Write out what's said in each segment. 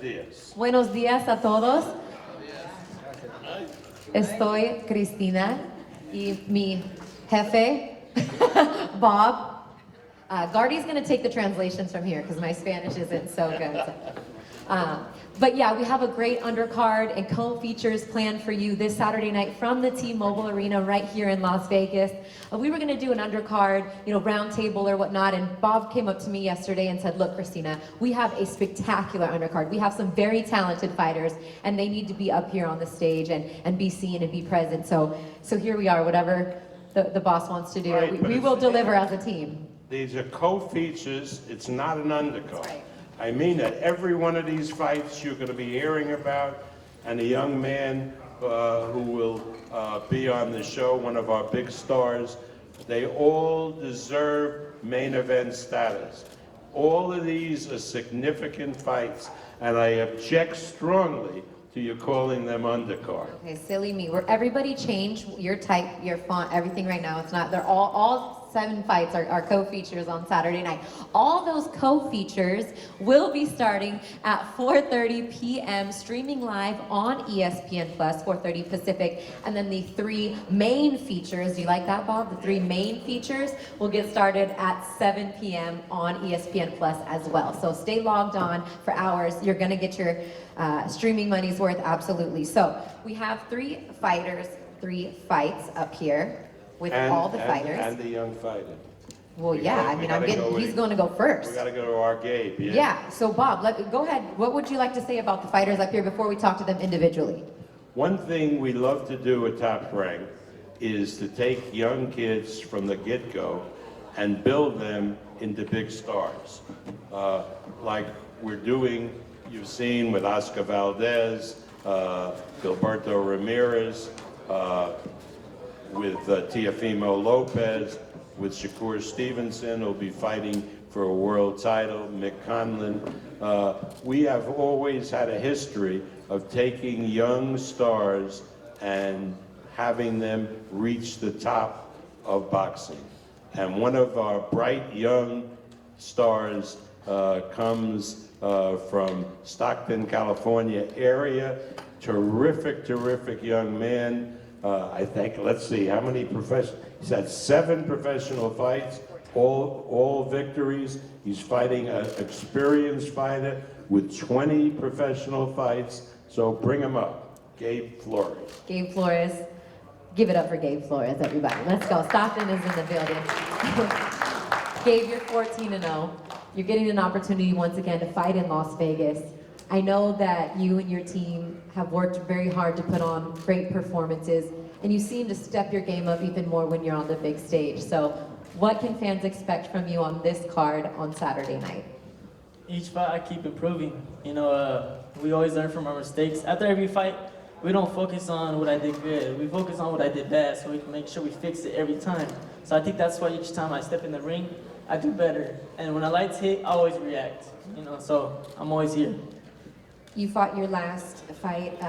días. Buenos días a todos. Estoy Cristina y mi jefe, Bob. Gardy's going to take the translations from here because my Spanish isn't so good. But yeah, we have a great undercard and co-features planned for you this Saturday night from the T-Mobile Arena right here in Las Vegas. We were going to do an undercard, round table or whatnot, and Bob came up to me yesterday and said, look, Christina, we have a spectacular undercard. We have some very talented fighters, and they need to be up here on the stage and be seen and be present. So here we are, whatever the boss wants to do. Right, we will deliver as a team. These are co-features, it's not an undercard. That's right. I mean that every one of these fights you're going to be hearing about, and a young man who will be on the show, one of our big stars, they all deserve main event status. All of these are significant fights, and I object strongly to you calling them undercard. Okay, silly me. Everybody change your type, your font, everything right now. It's not, they're all 7 fights are co-features on Saturday night. All those co-features will be starting at 4:30 p.m. streaming live on ESPN Plus, 4:30 Pacific. And then the 3 main features, do you like that, Bob? The 3 main features will get started at 7 p.m. on ESPN Plus as well. So stay logged on for hours. You're gonna get your streaming money's worth, absolutely. So we have 3 fighters, 3 fights up here. With all the fighters. And the young fighter. Well, yeah, I mean, he's going to go first. We got to go to our Gabe, yeah? Yeah, so Bob, go ahead. What would you like to say about the fighters up here before we talk to them individually? One thing we love to do at Top Rank is to take young kids from the get-go and build them into big stars. Like we're doing, you've seen with Oscar Valdez, Gilberto Ramirez, with Teofimo Lopez, with Shakur Stevenson, who'll be fighting for a world title, Mick Conlon. We have always had a history of taking young stars and having them reach the top of boxing. And one of our bright young stars comes from Stockton, California area. Terrific young man. I think, let's see, how many he's had 7 professional fights, all victories. He's fighting an experienced fighter with 20 professional fights. So bring him up, Gabe Flores. Gabe Flores. Give it up for Gabe Flores, everybody. Let's go. Stockton is in the building. Gabe, you're 14-0. You're getting an opportunity once again to fight in Las Vegas. I know that you and your team have worked very hard to put on great performances, and you seem to step your game up even more when you're on the big stage. So what can fans expect from you on this card on Saturday night? Each fight I keep improving. We always learn from our mistakes. After every fight, we don't focus on what I did good. We focus on what I did bad so we can make sure we fix it every time. So I think that's why each time I step in the ring, I do better. And when the lights hit, I always react. So I'm always here. You fought your last fight,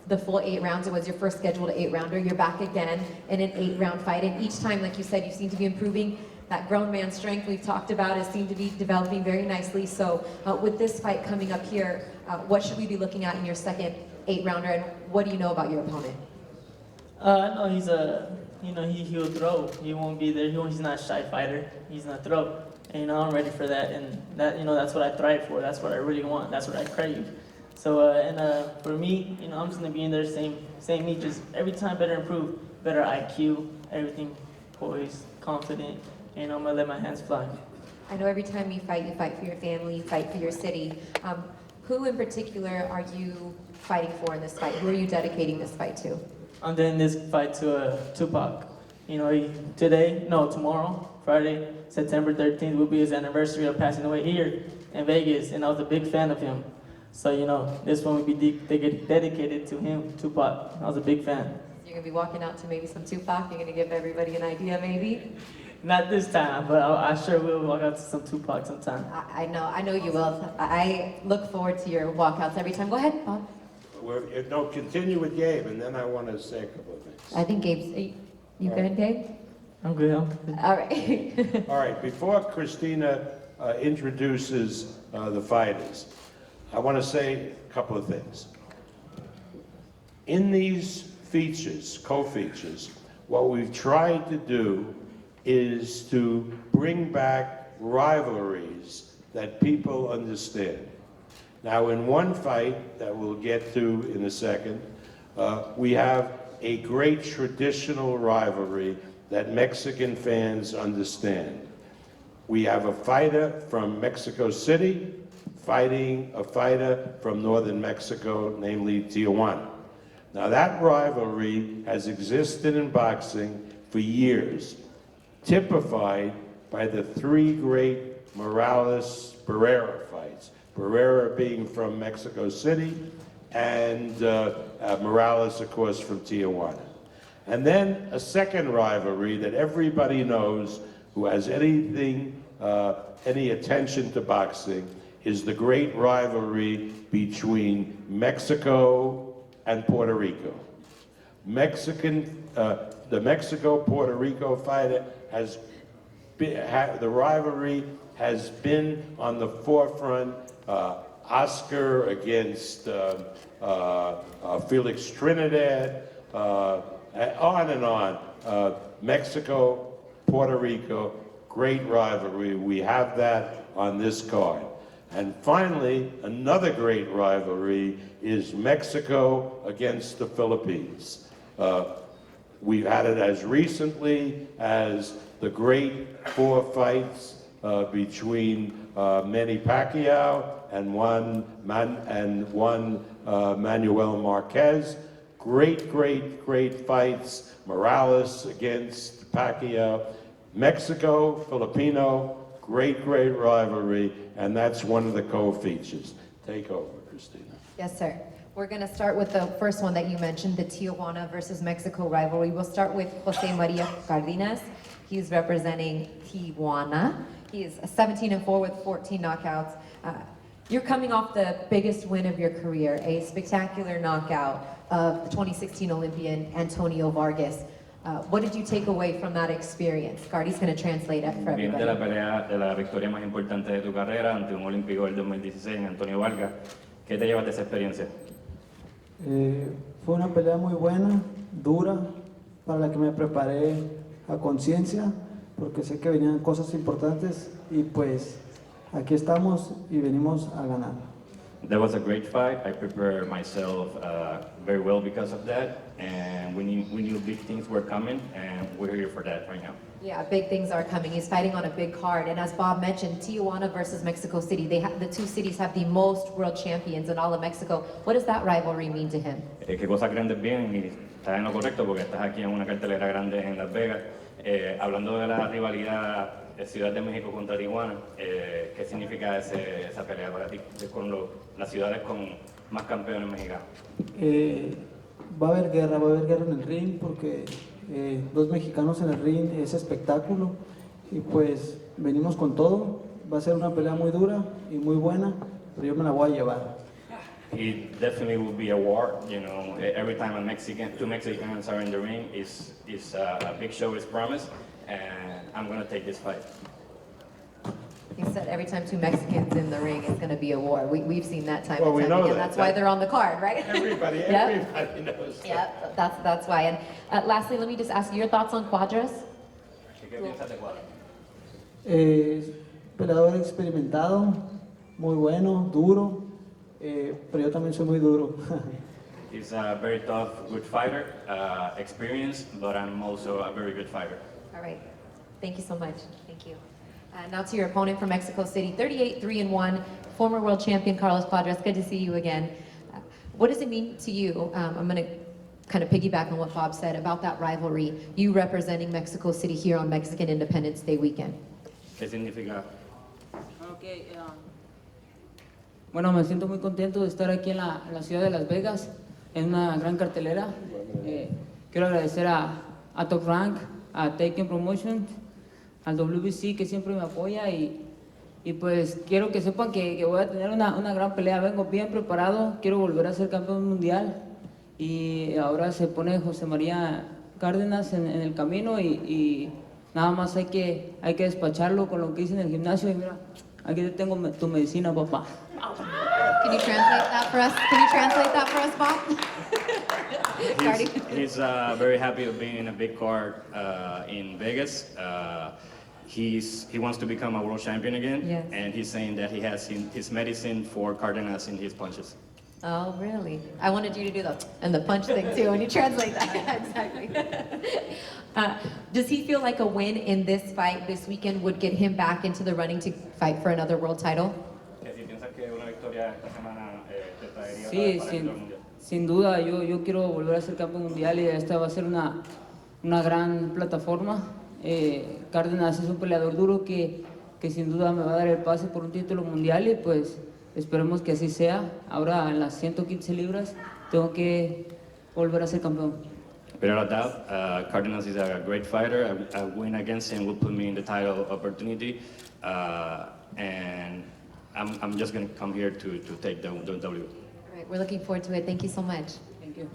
the full 8 rounds. It was your first scheduled 8-rounder. You're back again in an 8-round fight. And each time, like you said, you seem to be improving. That grown man strength we've talked about has seemed to be developing very nicely. So with this fight coming up here, what should we be looking at in your second 8-rounder? And what do you know about your opponent? I know he'll throw. He won't be there. He's not a shy fighter. He's gonna throw. And I'm ready for that. And that's what I thrive for. That's what I really want. That's what I crave. So, for me, I'm just going to be in there, same me, just every time better improve, better IQ, everything, poised, confident, and I'm going to let my hands fly. I know every time you fight for your family, you fight for your city. Who in particular are you fighting for in this fight? Who are you dedicating this fight to? I'm doing this fight to Tupac. Tomorrow, Friday, September 13th, will be his anniversary of passing away here in Vegas, and I was a big fan of him. So, this one would be dedicated to him, Tupac. I was a big fan. You're going to be walking out to maybe some Tupac? You're going to give everybody an idea, maybe? Not this time, but I sure will walk out to some Tupac sometime. I know you will. I look forward to your walkouts every time. Go ahead, Bob. Continue with Gabe, and then I want to say a couple of things. I think Gabe's... You good, Gabe? I'm good. All right. All right, before Christina introduces the fighters, I want to say a couple of things. In these features, co-features, what we've tried to do is to bring back rivalries that people understand. Now, in one fight that we'll get to in a second, we have a great traditional rivalry that Mexican fans understand. We have a fighter from Mexico City fighting a fighter from northern Mexico, namely Tijuana. Now, that rivalry has existed in boxing for years, typified by the three great Morales-Barrera fights. Barrera being from Mexico City, and Morales, of course, from Tijuana. And then a second rivalry that everybody knows who has any attention to boxing is the great rivalry between Mexico and Puerto Rico. The Mexico-Puerto Rico fighter has been, the rivalry has been on the forefront. Oscar against Felix Trinidad, on and on. Mexico, Puerto Rico, great rivalry. We have that on this card. And finally, another great rivalry is Mexico against the Philippines. We've had it as recently as the great four fights between Manny Pacquiao and one Manuel Marquez. Great fights. Morales against Pacquiao. Mexico, Filipino, great rivalry, and that's one of the co-features. Take over, Christina. Yes, sir. We're going to start with the first one that you mentioned, the Tijuana versus Mexico rivalry. We'll start with Jose Maria Cardenas. He's representing Tijuana. He is 17-4 with 14 knockouts. You're coming off the biggest win of your career, a spectacular knockout of the 2016 Olympian Antonio Vargas. What did you take away from that experience? Cardi's going to translate it for Vienes de la everybody. pelea, de la victoria más importante de tu carrera ante un olímpico del 2016, en Antonio Vargas. ¿Qué te llevas de esa experiencia? Fue una pelea muy buena, dura, para la que me preparé a conciencia, porque sé que venían cosas importantes y pues aquí estamos y venimos a ganar. That was a great fight. I prepared myself very well because of that, and we knew big things were coming, and we're here for that right now. Yeah, big things are coming. He's fighting on a big card. And as Bob mentioned, Tijuana versus Mexico City. The two cities have the most world champions in all of Mexico. What does that rivalry mean to him? ¿Qué cosas grandes vienen? Y estás en lo correcto porque estás aquí en una cartelera grande en Las Vegas. Hablando de la rivalidad de Ciudad de México contra Tijuana, ¿qué significa esa pelea para ti con las ciudades con más campeones mexicanos? Va a haber guerra en el ring porque dos mexicanos en el ring es espectáculo y pues venimos con todo. Va a ser una pelea muy dura y muy buena, pero yo me la voy a llevar. It definitely will be a war, you know. Every time two Mexicans are in the ring, is a big show is promised, and I'm gonna take this fight. He said every time two Mexicans in the ring, it's going to be a war. We've seen that time Well, and we time know again. that. That's why they're on the card, right? Everybody Yep. knows that. Yeah, that's why. And lastly, let me just ask you your thoughts on Podrace. ¿Qué piensas de Cuadra? Peleador experimentado, muy bueno, duro, pero yo también soy muy duro. He's a very tough, good fighter, experienced, but I'm also a very good fighter. All right. Thank you so much. Thank you. Now to your opponent from Mexico City, 38-3-1, former world champion Carlos Podrace. Good to see you again. What does it mean to you? I'm going to kind of piggyback on what Bob said about that rivalry, you representing Mexico City here on Mexican Independence Day weekend. ¿Qué significa? Okay, bueno, me siento muy contento de estar aquí en la ciudad de Las Vegas, en una gran cartelera. Quiero agradecer a Top Rank, a Taken Promotion, al WBC que siempre me apoya y pues quiero que sepan que voy a tener una gran pelea. Vengo bien preparado, quiero volver a ser campeón mundial y ahora se pone José María Cárdenas en el camino y nada más hay que despacharlo con lo que hice en el gimnasio y mira, aquí te tengo tu medicina, papá. Can you translate that for us? Can you translate that for us, Bob? Cardi. He's very happy of being in a big card in Vegas. He wants to become a world champion again, Yes. and he's saying that he has his medicine for Cardenas in his punches. Oh, really? I wanted you to do the punch thing too when you translate that. Exactly. Does he feel like a win in this fight this weekend would get him back into the running to fight for another world title? Si piensas que una victoria esta semana te traería Sí, para el título mundial. sin duda, yo quiero volver a ser campeón mundial y esta va a ser una gran plataforma. Cárdenas es un peleador duro que sin duda me va a dar el pase por un título mundial y pues esperemos que así sea. Ahora en las 115 libras tengo que volver a ser campeón. Without a doubt, Cardenas is a great fighter. A win against him will put me in the title opportunity, and I'm just going to come here to take the W. All right, we're looking forward to it. Thank you so much. Thank you.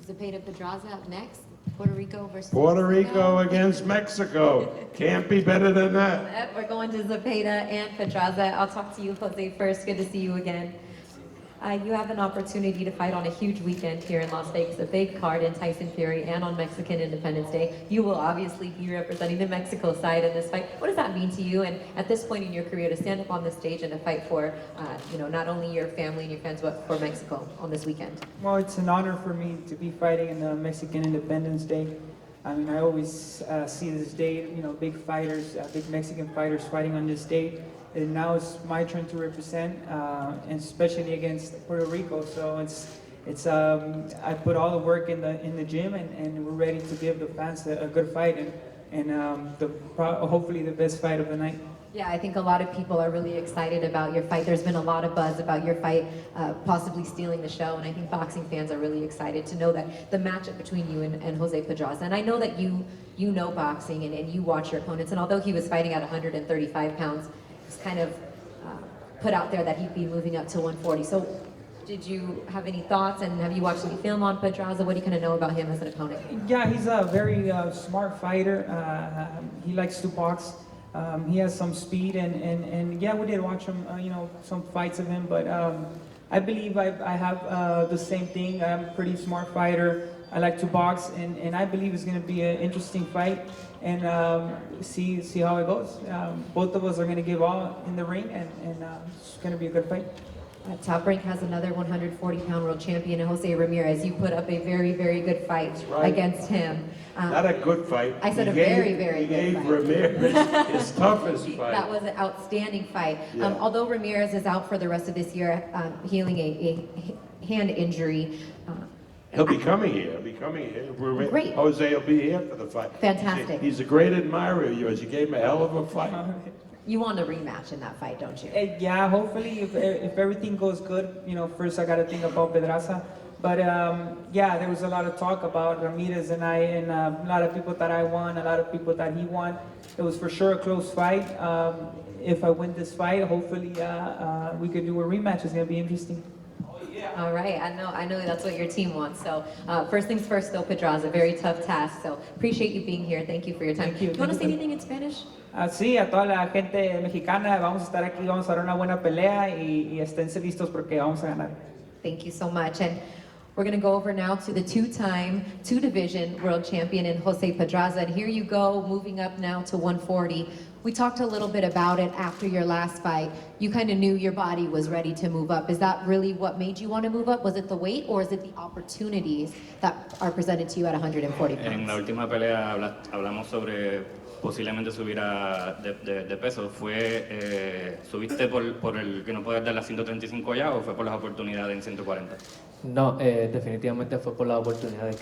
Zepeda Pedraza up next. Puerto Rico versus Puerto Mexico. Rico against Mexico. Can't be better than that. Yep, we're going to Zepeda and Pedraza. I'll talk to you, Jose, first. Good to see you again. You have an opportunity to fight on a huge weekend here in Las Vegas, a big card in Tyson Fury and on Mexican Independence Day. You will obviously be representing the Mexico side in this fight. What does that mean to you? And at this point in your career, to stand up on the stage and to fight for, not only your family and your friends, but for Mexico on this weekend? Well, it's an honor for me to be fighting in the Mexican Independence Day. I mean, I always see this day, big fighters, big Mexican fighters fighting on this day. And now it's my turn to represent, and especially against Puerto Rico. So it's I put all the work in the gym, and we're ready to give the fans a good fight and hopefully the best fight of the night. Yeah, I think a lot of people are really excited about your fight. There's been a lot of buzz about your fight possibly stealing the show, and I think boxing fans are really excited to know that the matchup between you and Jose Pedraza. And I know that you know boxing and you watch your opponents, and although he was fighting at 135 pounds, it's kind of put out there that he'd be moving up to 140. So did you have any thoughts, and have you watched any film on Pedraza? What do you kind of know about him as an opponent? Yeah, he's a very smart fighter. He likes to box. He has some speed, and yeah, we did watch him, some fights of him, but I believe I have the same thing. I'm a pretty smart fighter. I like to box, and I believe it's going to be an interesting fight, and see how it goes. Both of us are going to give all in the ring, and it's going to be a good fight. Top Rank has another 140-pound world champion, Jose Ramirez. You put up a very, very good fight right. against him. Not a good fight. I said He a gave- very, very he good gave fight. Ramirez his toughest fight. That was an outstanding fight. Yeah. Although Ramirez is out for the rest of this year, healing a hand injury. He'll be coming here. Great. Jose will be here for the fight. Fantastic. He's a great admirer of yours. You gave him a hell of a fight. You want a rematch in that fight, don't you? Yeah, hopefully, if everything goes good, first I got to think about Pedraza. But yeah, there was a lot of talk about Ramirez and I, and a lot of people thought I won, a lot of people thought he won. It was for sure a close fight. If I win this fight, hopefully we could do a rematch. It's going to be interesting. All right, I know that's what your team wants. So first things first, though, Pedraza, very tough task. So appreciate you being here. Thank you for your time. Thank you. Do you want to say anything in Spanish? Sí, a toda la gente mexicana, vamos a estar aquí, vamos a dar una buena pelea y esténse listos porque vamos a ganar. Thank you so much. And we're going to go over now to the two-time, two-division world champion in Jose Pedraza. And here you go, moving up now to 140. We talked a little bit about it after your last fight. You kind of knew your body was ready to move up. Is that really what made you want to move up? Was it the weight, or is it the opportunities that are presented to you at 140 En la pounds? última pelea hablamos sobre posiblemente subir de peso. ¿Subiste por el que no puedes dar las 135 ya o fue por las oportunidades en 140? No, definitivamente fue por las oportunidades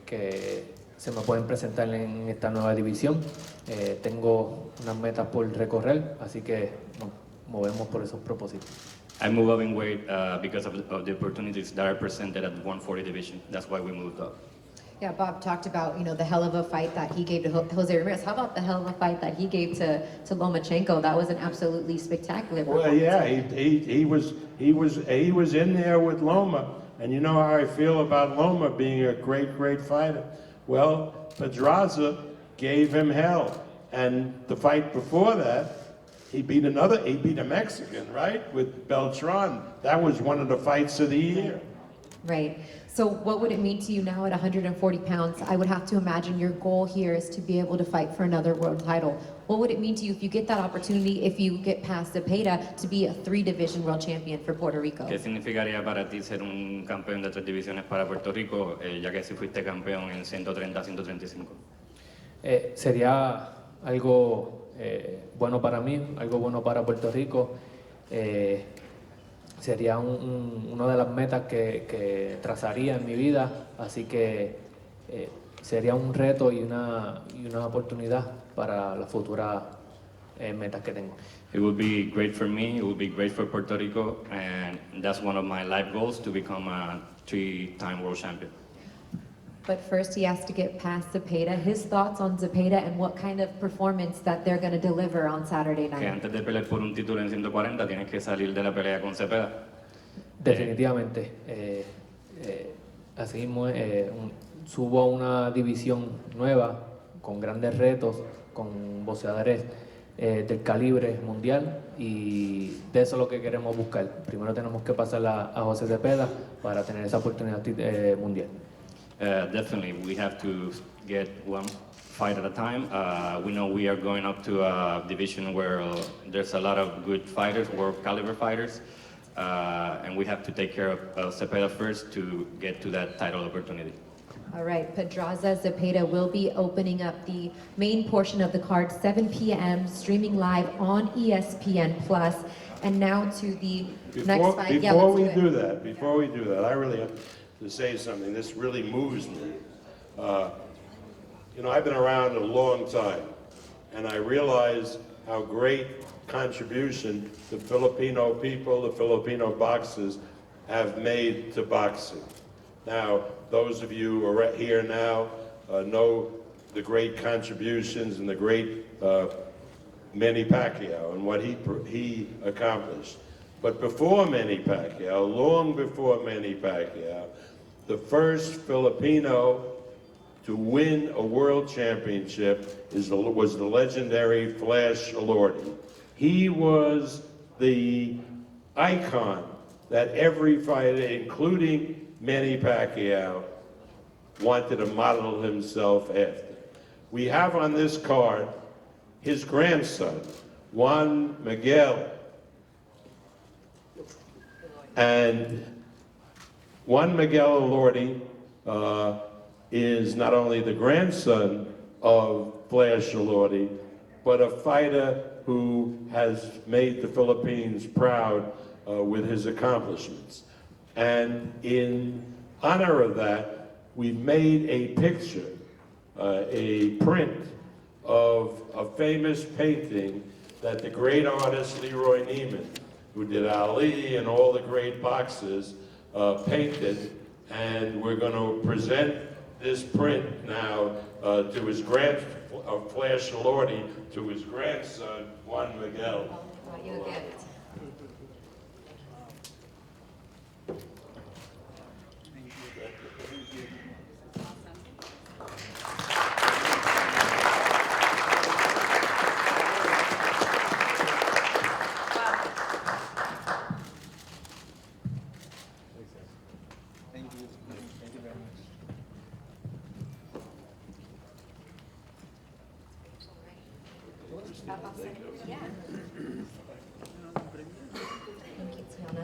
que se me pueden presentar en esta nueva división. Tengo unas metas por recorrer, así que nos movemos por esos propósitos. I move up in weight because of the opportunities that are presented at the 140 division. That's why we moved up. Yeah, Bob talked about, the hell of a fight that he gave to Jose Ramirez. How about the hell of a fight that he gave to Lomachenko? That was an absolutely spectacular performance. Well, yeah, he was in there with Loma, and you know how I feel about Loma being a great fighter. Well, Pedraza gave him hell, and the fight before that, he beat a Mexican, right? With Beltran. That was one of the fights of the year. Right. So what would it mean to you now at 140 pounds? I would have to imagine your goal here is to be able to fight for another world title. What would it mean to you if you get that opportunity, if you get past Zepeda, to be a 3-division world champion for Puerto Rico? ¿Qué significaría para ti ser un campeón de 3 divisiones para Puerto Rico, ya que si fuiste campeón en 130, 135? Sería algo bueno para mí, algo bueno para Puerto Rico. Sería una de las metas que trazaría en mi vida, así que sería un reto y una oportunidad para las futuras metas que tengo. It would be great for me, it would be great for Puerto Rico, and that's one of my life goals, to become a 3-time world champion. But first he has to get past Zepeda. His thoughts on Zepeda and what kind of performance that they're going to deliver on Saturday Que night. antes de pelear por un título en 140 tienes que salir de la pelea con Cepeda. Definitivamente. Así mismo subo a una división nueva, con grandes retos, con boxeadores del calibre mundial, y de eso es lo que queremos buscar. Primero tenemos que pasar a José Cepeda para tener esa oportunidad mundial. Definitely, we have to get one fight at a time. We know we are going up to a division where there's a lot of good fighters, world caliber fighters, and we have to take care of Cepeda first to get to that title opportunity. All right, Pedraza Zepeda will be opening up the main portion of the card, 7 p.m., streaming live on ESPN+. And now to the next fight. Before we do that, I really have to say something. This really moves me. You know, I've been around a long time, and I realize how great contribution the Filipino people, the Filipino boxers, have made to boxing. Now, those of you who are here now know the great contributions and the great Manny Pacquiao and what he accomplished. But before Manny Pacquiao, long before Manny Pacquiao, the first Filipino to win a world championship was the legendary Flash Elorde. He was the icon that every fighter, including Manny Pacquiao, wanted to model himself after. We have on this card his grandson, Juan Miguel. And Juan Miguel Elorde is not only the grandson of Flash Elorde, but a fighter who has made the Philippines proud with his accomplishments. And in honor of that, we've made a picture, a print of a famous painting that the great artist Leroy Neiman, who did Ali and all the great boxers, painted. And we're going to present this print now to his Flash Elorde, to his grandson, Juan Miguel. You a gift. Yeah. Thank you, Tiana.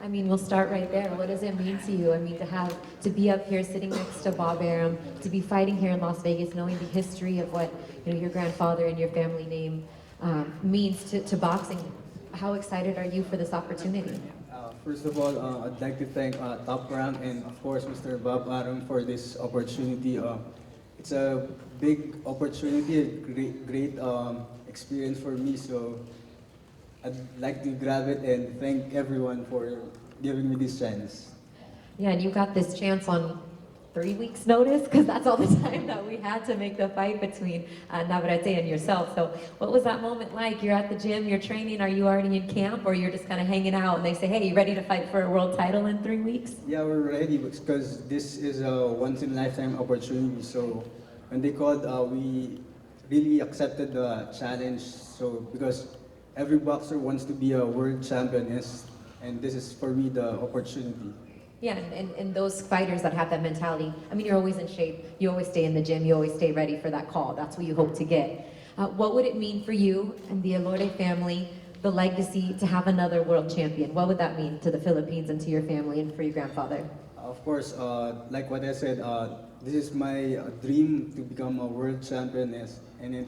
I mean, we'll start right there. What does it mean to you? I mean, to be up here sitting next to Bob Arum, to be fighting here in Las Vegas, knowing the history of what your grandfather and your family name means to boxing. How excited are you for this opportunity? First of all, I'd like to thank Top Rank and of course Mr. Bob Arum for this opportunity. It's a big opportunity, a great experience for me, so I'd like to grab it and thank everyone for giving me this chance. Yeah, and you got this chance on 3 weeks' notice, because that's all the time that we had to make the fight between Navarrete and yourself. So what was that moment like? You're at the gym, you're training, are you already in camp, or you're just kind of hanging out and they say, hey, you ready to fight for a world title in 3 weeks? Yeah, we're ready because this is a once-in-a-lifetime opportunity. So when they called, we really accepted the challenge. So because every boxer wants to be a world champion, and this is for me the opportunity. Yeah, and those fighters that have that mentality, I mean, you're always in shape, you always stay in the gym, you always stay ready for that call. That's what you hope to get. What would it mean for you and the Elorde family, the legacy, to have another world champion? What would that mean to the Philippines and to your family and for your grandfather? Of course, like what I said, this is my dream to become a world champion, and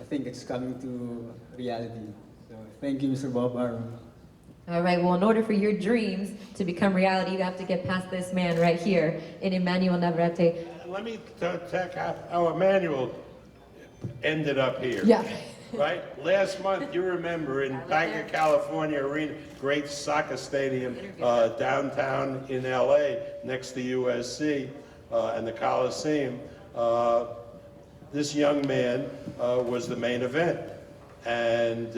I think it's coming to reality. So thank you, Mr. Bob Arum. All right, well, in order for your dreams to become reality, you have to get past this man right here, in Emmanuel Navarrete. Let me check how Emmanuel ended up here. Yeah. Right? Last month, you remember, in Banc of California Arena, great soccer stadium downtown in LA, next to USC and the Coliseum. This young man was the main event. And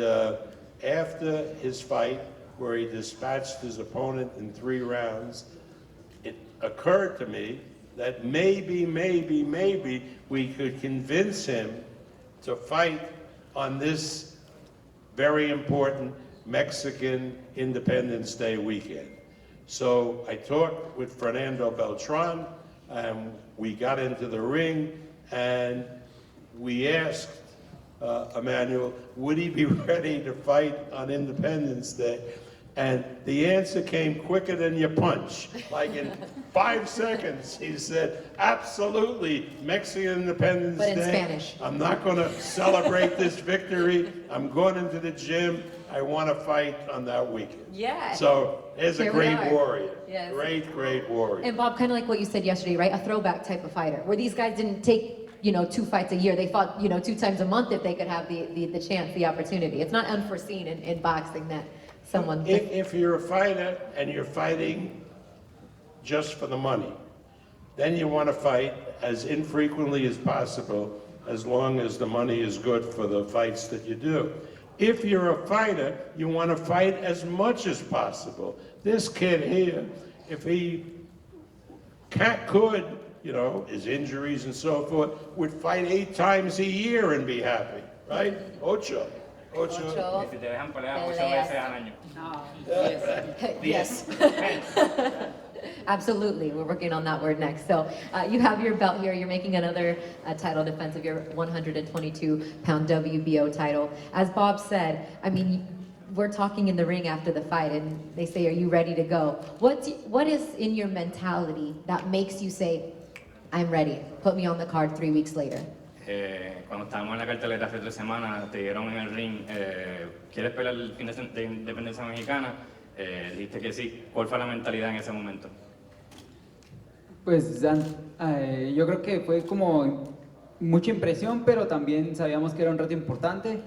after his fight, where he dispatched his opponent in 3 rounds, it occurred to me that maybe we could convince him to fight on this very important Mexican Independence Day weekend. So I talked with Fernando Beltran, and we got into the ring, and we asked Emmanuel, would he be ready to fight on Independence Day? And the answer came quicker than your punch. Like in 5 seconds, he said, absolutely, Mexican Independence Day. But in Spanish. I'm not going to celebrate this victory. I'm going into the gym. I want to fight on that weekend. Yeah. So there's a Here we great are. warrior. Yes. Great warrior. And Bob, kind of like what you said yesterday, right? A throwback type of fighter, where these guys didn't take, 2 fights a year. They fought, 2 times a month if they could have the chance, the opportunity. It's not unforeseen in boxing that someone... If you're a fighter and you're fighting just for the money, then you want to fight as infrequently as possible, as long as the money is good for the fights that you do. If you're a fighter, you want to fight as much as possible. This kid here, if he could, his injuries and so forth, would fight 8 times a year and be happy, right? Ocho. Y si te dejan pelear 8 veces al año. Yes. Absolutely, we're working on that word next. So you have your belt here, you're making another title defense of your 122-pound WBO title. As Bob said, I mean, we're talking in the ring after the fight and they say, are you ready to go? What is in your mentality that makes you say, I'm ready, put me on the card 3 weeks later? Cuando estábamos en la cartelera hace 3 semanas, te dieron en el ring, ¿quieres pelear el fin de independencia mexicana? Dijiste que sí. ¿Cuál fue la mentalidad en ese momento? Pues yo creo que fue como mucha impresión, pero también sabíamos que era un reto importante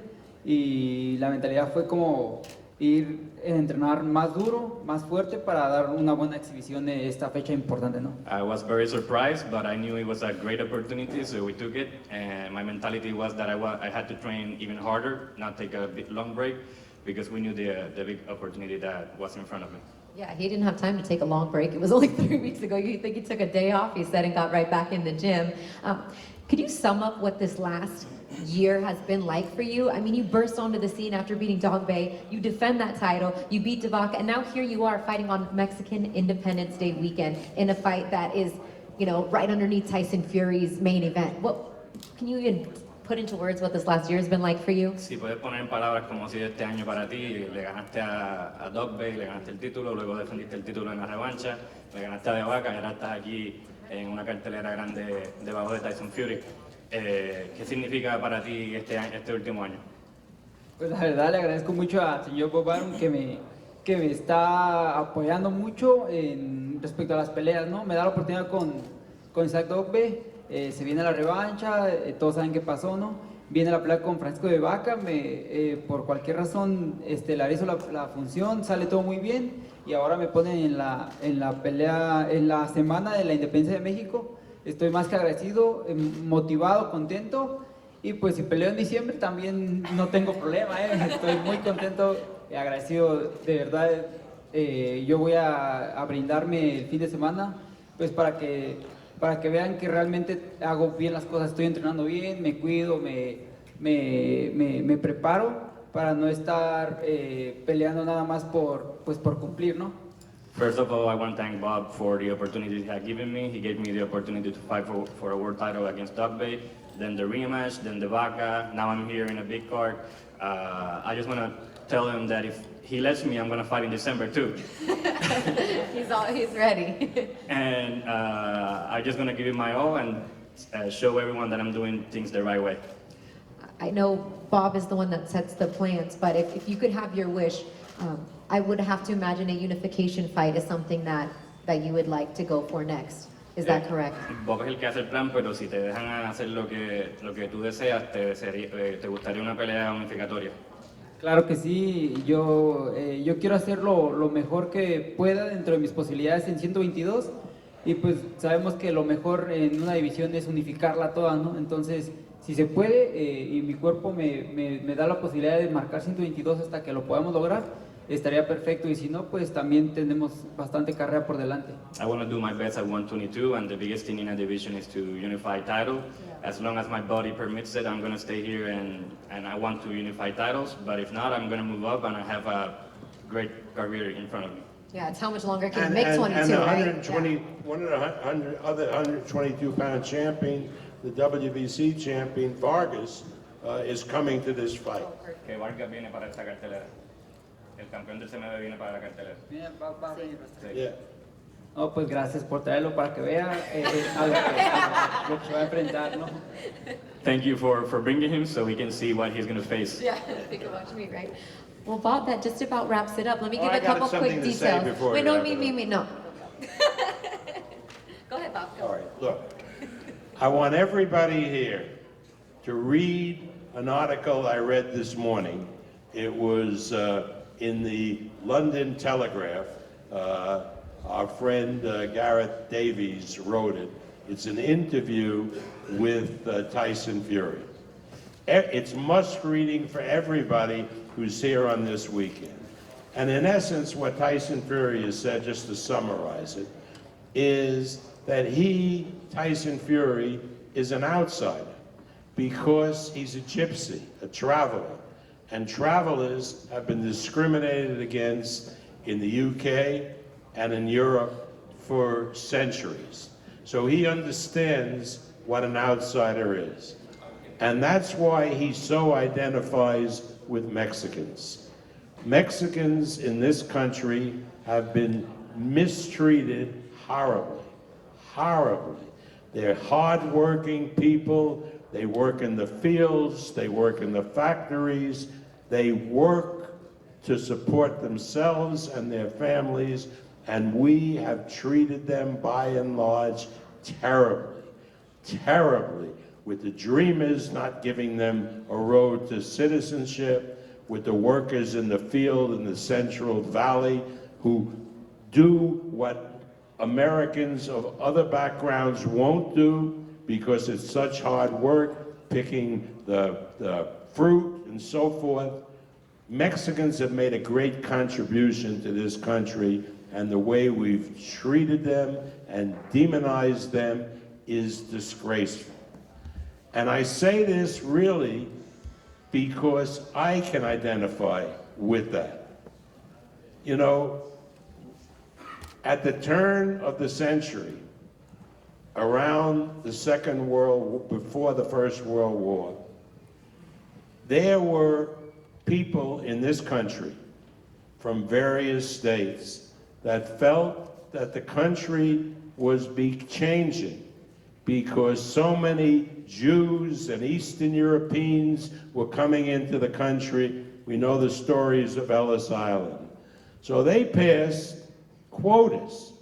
y la mentalidad fue como ir a entrenar más duro, más fuerte para dar una buena exhibición de esta fecha importante, ¿no? I was very surprised, but I knew it was a great opportunity, so we took it. And my mentality was that I had to train even harder, not take a bit long break, because we knew the big opportunity that was in front of me. Yeah, he didn't have time to take a long break. It was only 3 weeks ago. You think he took a day off, he said, and got right back in the gym. Could you sum up what this last year has been like for you? I mean, you burst onto the scene after beating Dog Bay, you defend that title, you beat Davaca, and now here you are fighting on Mexican Independence Day weekend in a fight that is, right underneath Tyson Fury's main event. Can you even put into words what this last year has been like for you? Si puedes poner en palabras como ha sido este año para ti, le ganaste a Dog Bay, le ganaste el título, luego defendiste el título en la revancha, le ganaste a Davaca y ahora estás aquí en una cartelera grande debajo de Tyson Fury. ¿Qué significa para ti este último año? Pues la verdad le agradezco mucho al señor Bob Arum que me está apoyando mucho respecto a las peleas, ¿no? Me da la oportunidad con Isaac Dogbe, se viene la revancha, todos saben qué pasó, ¿no? Viene la pelea con Francisco de Vaca, por cualquier razón estelarizo la función, sale todo muy bien y ahora me ponen en la pelea, en la semana de la Independencia de México. Estoy más que agradecido, motivado, contento y pues si peleo en diciembre también no tengo problema, estoy muy contento y agradecido, de verdad. Yo voy a brindarme el fin de semana pues para que para que vean que realmente hago bien las cosas, estoy entrenando bien, me cuido, me preparo para no estar peleando nada más por cumplir, ¿no? First of all, I want to thank Bob for the opportunity he had given me. He gave me the opportunity to fight for a world title against Dugbay, then the rematch, then the Vaca. Now I'm here in a big card. I just want to tell him that if he lets me, I'm going to fight in December too. He's ready. And I'm just going to give it my all and show everyone that I'm doing things the right way. I know Bob is the one that sets the plans, but if you could have your wish, I would have to imagine a unification fight is something that you would like to go for next. Is that correct? Bob es el que hace el plan, pero si te dejan hacer lo que tú deseas, te gustaría una pelea unificatoria. Claro que sí, yo quiero hacer lo mejor que pueda dentro de mis posibilidades en 122 y pues sabemos que lo mejor en una división es unificarla toda, ¿no? Entonces, si se puede y mi cuerpo me da la posibilidad de marcar 122 hasta que lo podamos lograr, estaría perfecto y si no, pues también tenemos bastante carrera por delante. I want to do my best at 122 and the biggest thing in a division is to unify title. As long as my body permits it, I'm going to stay here and I want to unify titles, but if not, I'm going to move up and I have a great career in front of me. Yeah, it's how much longer can you make 22, and the right? 120, one of the other 122-pound champion, the WBC champion, Vargas, is coming to this fight. Que Vargas viene para esta cartelera. El campeón del CMB viene para la cartelera. Yeah. No, pues gracias por traerlo para que vea a lo que se va a enfrentar, ¿no? Thank you for bringing him so we can see what he's going to face. Yeah, think about me, right? Well, Bob, that just about wraps it up. Let me give I a got couple quick something to say details. before Wait, you no, wrap me, it up. no. Go ahead, Bob. All right, look. I want everybody here to read an article I read this morning. It was in the London Telegraph. Our friend Gareth Davies wrote it. It's an interview with Tyson Fury. It's must reading for everybody who's here on this weekend. And in essence, what Tyson Fury has said, just to summarize it, is that he, Tyson Fury, is an outsider because he's a gypsy, a traveler. And travelers have been discriminated against in the UK and in Europe for centuries. So he understands what an outsider is. And that's why he so identifies with Mexicans. Mexicans in this country have been mistreated horribly, horribly. They're hardworking people. They work in the fields, they work in the factories, they work to support themselves and their families, and we have treated them by and large terribly, terribly, with the dreamers not giving them a road to citizenship, with the workers in the field in the Central Valley who do what Americans of other backgrounds won't do, because it's such hard work, picking the fruit and so forth. Mexicans have made a great contribution to this country, and the way we've treated them and demonized them is disgraceful. And I say this really because I can identify with that. You know, at the turn of the century, around the before the First World War, there were people in this country from various states that felt that the country was changing because so many Jews and Eastern Europeans were coming into the country. We know the stories of Ellis Island. So they passed quotas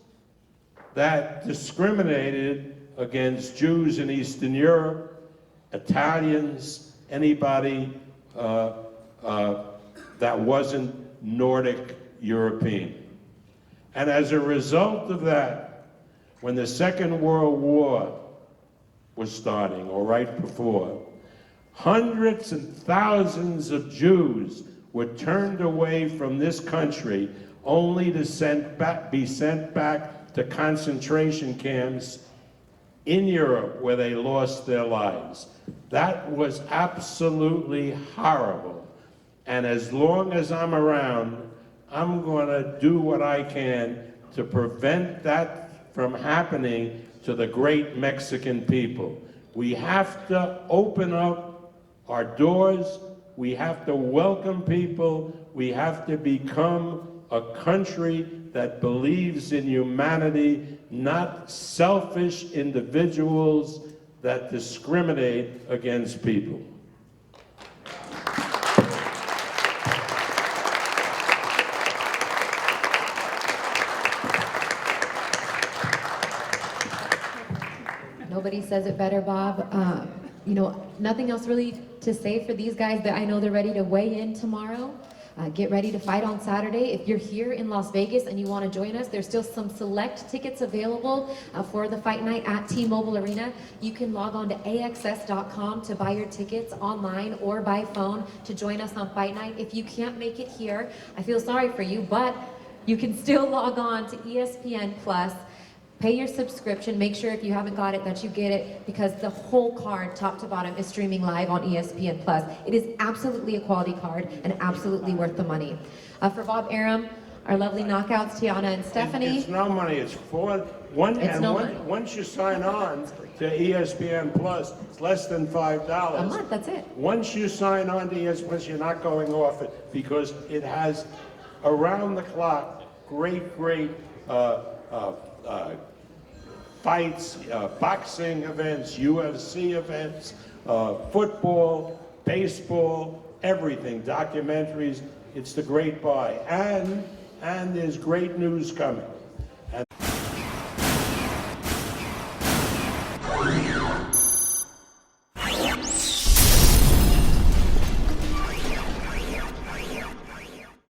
that discriminated against Jews in Eastern Europe, Italians, anybody that wasn't Nordic European. And as a result of that, when the Second World War was starting, or right before, hundreds and thousands of Jews were turned away from this country only to be sent back to concentration camps in Europe where they lost their lives. That was absolutely horrible. And as long as I'm around, I'm going to do what I can to prevent that from happening to the great Mexican people. We have to open up our doors. We have to welcome people. We have to become a country that believes in humanity, not selfish individuals that discriminate against people. Nobody says it better, Bob. You know, nothing else really to say for these guys, but I know they're ready to weigh in tomorrow. Get ready to fight on Saturday. If you're here in Las Vegas and you want to join us, there's still some select tickets available for the fight night at T-Mobile Arena. You can log on to AXS.com to buy your tickets online or by phone to join us on fight night. If you can't make it here, I feel sorry for you, but you can still log on to ESPN Plus. Pay your subscription, make sure if you haven't got it that you get it, because the whole card, top to bottom, is streaming live on ESPN Plus. It is absolutely a quality card and absolutely worth the money. For Bob Arum, our lovely knockouts, Tiana and Stephanie. It's no money, it's once you sign on to ESPN Plus, it's less than $5. A month, that's it. Once you sign on to ESPN Plus, you're not going off it, because it has around the clock great fights, boxing events, UFC events, football, baseball, everything, documentaries. It's the great buy. And there's great news coming.